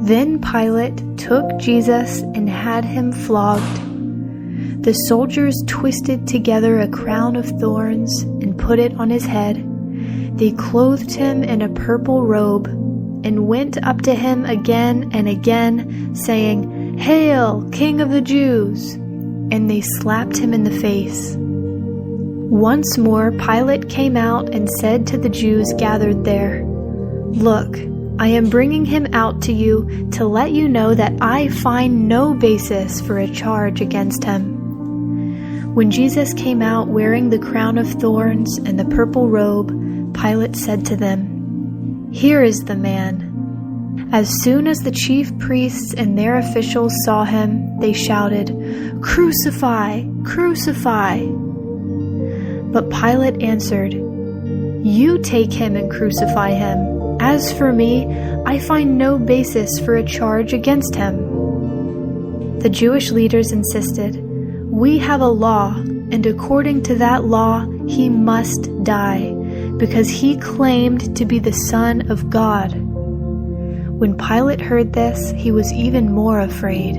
Then Pilate took Jesus and had him flogged. The soldiers twisted together a crown of thorns and put it on his head. They clothed him in a purple robe and went up to him again and again, saying, "Hail, King of the Jews!" And they slapped him in the face. Once more Pilate came out and said to the Jews gathered there, "Look, I am bringing him out to you to let you know that I find no basis for a charge against him." When Jesus came out wearing the crown of thorns and the purple robe, Pilate said to them, "Here is the man." As soon as the chief priests and their officials saw him, they shouted, "Crucify! Crucify!" But Pilate answered, "You take him and crucify him. As for me, I find no basis for a charge against him." The Jewish leaders insisted, "We have a law, and according to that law, he must die, because he claimed to be the Son of God." When Pilate heard this, he was even more afraid,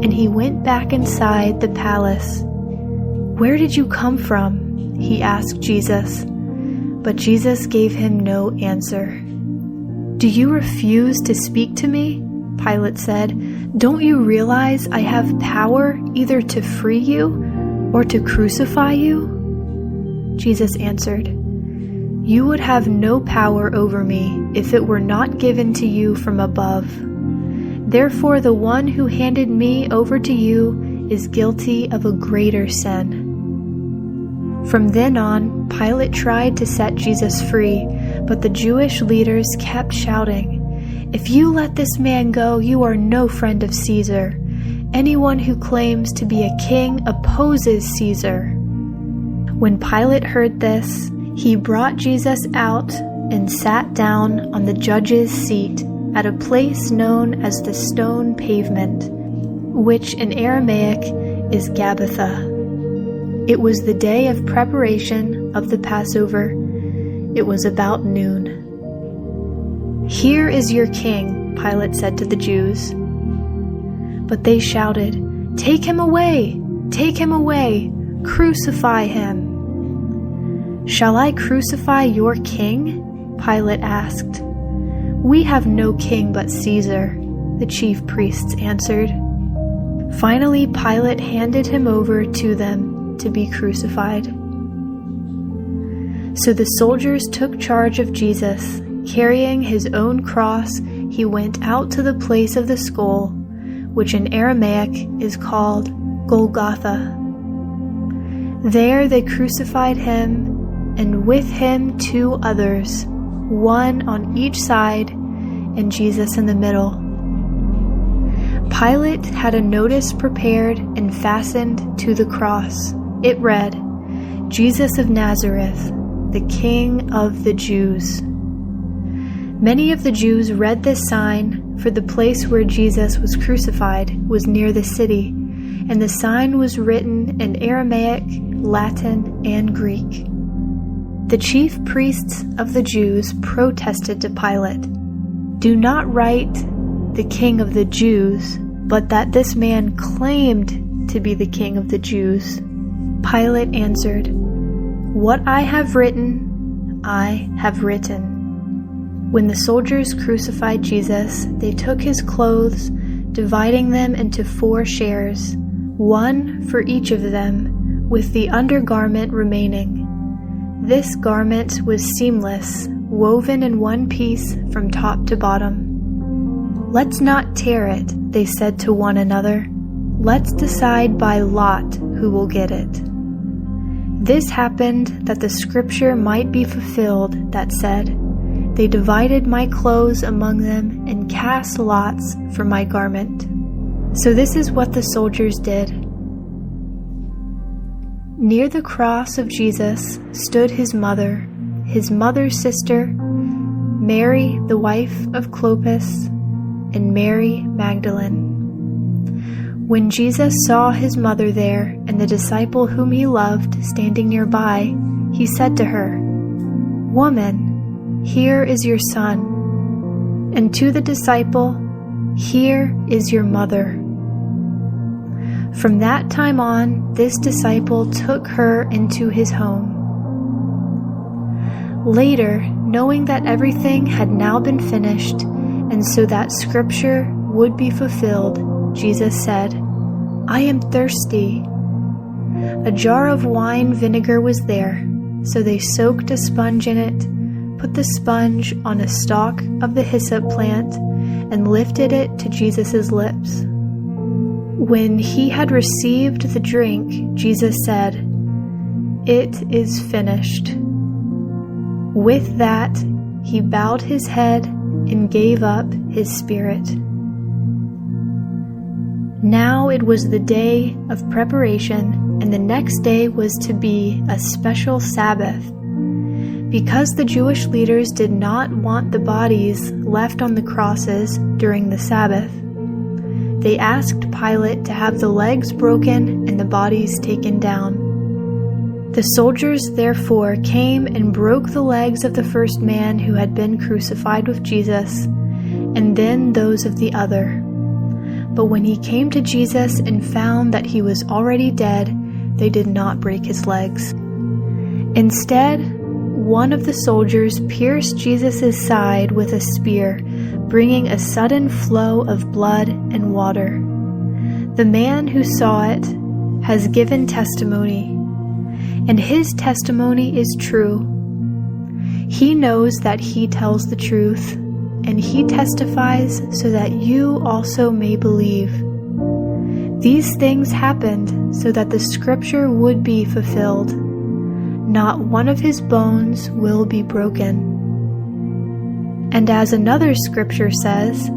and he went back inside the palace. "Where did you come from?" he asked Jesus. But Jesus gave him no answer. "Do you refuse to speak to me?" Pilate said. "Don't you realize I have power either to free you or to crucify you?" Jesus answered, "You would have no power over me if it were not given to you from above. Therefore, the one who handed me over to you is guilty of a greater sin." From then on, Pilate tried to set Jesus free, but the Jewish leaders kept shouting, "If you let this man go, you are no friend of Caesar. Anyone who claims to be a king opposes Caesar." When Pilate heard this, he brought Jesus out and sat down on the judge's seat at a place known as the Stone Pavement, which in Aramaic is Gabbatha. It was the day of preparation of the Passover. It was about noon. "Here is your king," Pilate said to the Jews. But they shouted, "Take him away! Take him away! Crucify him!" "Shall I crucify your king?" Pilate asked. "We have no king but Caesar," the chief priests answered. Finally, Pilate handed him over to them to be crucified. So the soldiers took charge of Jesus. Carrying his own cross, he went out to the place of the skull, which in Aramaic is called Golgotha. There they crucified him, and with him 2 others, one on each side and Jesus in the middle. Pilate had a notice prepared and fastened to the cross. It read, "Jesus of Nazareth, the King of the Jews." Many of the Jews read this sign, for the place where Jesus was crucified was near the city, and the sign was written in Aramaic, Latin, and Greek. The chief priests of the Jews protested to Pilate, "Do not write the King of the Jews, but that this man claimed to be the King of the Jews." Pilate answered, "What I have written, I have written." When the soldiers crucified Jesus, they took his clothes, dividing them into 4 shares, one for each of them, with the undergarment remaining. This garment was seamless, woven in one piece from top to bottom. "Let's not tear it," they said to one another. "Let's decide by lot who will get it." This happened that the scripture might be fulfilled that said, "They divided my clothes among them and cast lots for my garment." So this is what the soldiers did. Near the cross of Jesus stood his mother's sister, Mary, the wife of Clopas, and Mary Magdalene. When Jesus saw his mother there and the disciple whom he loved standing nearby, he said to her, "Woman, here is your son." And to the disciple, "Here is your mother." From that time on, this disciple took her into his home. Later, knowing that everything had now been finished, and so that Scripture would be fulfilled, Jesus said, "I am thirsty." A jar of wine vinegar was there, so they soaked a sponge in it, put the sponge on a stalk of the hyssop plant, and lifted it to Jesus' lips. When he had received the drink, Jesus said, "It is finished." With that, he bowed his head and gave up his spirit. Now it was the day of preparation, and the next day was to be a special Sabbath. Because the Jewish leaders did not want the bodies left on the crosses during the Sabbath, they asked Pilate to have the legs broken and the bodies taken down. The soldiers therefore came and broke the legs of the first man who had been crucified with Jesus, and then those of the other. But when he came to Jesus and found that he was already dead, they did not break his legs. Instead, one of the soldiers pierced Jesus' side with a spear, bringing a sudden flow of blood and water. The man who saw it has given testimony, and his testimony is true. He knows that he tells the truth, and he testifies so that you also may believe. These things happened so that the Scripture would be fulfilled. Not one of his bones will be broken. And as another Scripture says,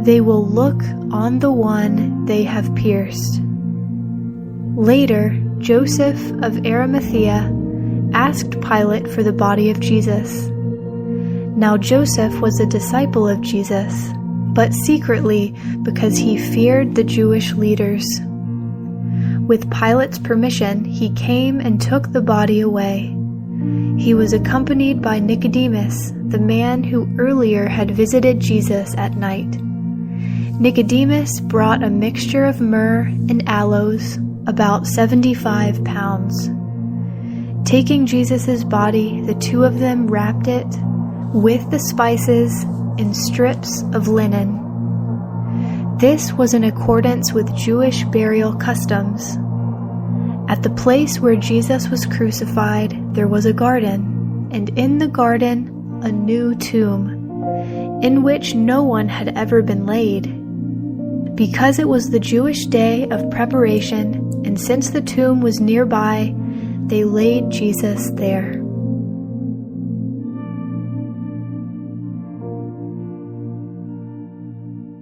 they will look on the one they have pierced. Later, Joseph of Arimathea asked Pilate for the body of Jesus. Now Joseph was a disciple of Jesus, but secretly because he feared the Jewish leaders. With Pilate's permission, he came and took the body away. He was accompanied by Nicodemus, the man who earlier had visited Jesus at night. Nicodemus brought a mixture of myrrh and aloes, about 75 pounds. Taking Jesus' body, the two of them wrapped it with the spices in strips of linen. This was in accordance with Jewish burial customs. At the place where Jesus was crucified, there was a garden, and in the garden a new tomb, in which no one had ever been laid. Because it was the Jewish day of preparation, and since the tomb was nearby, they laid Jesus there.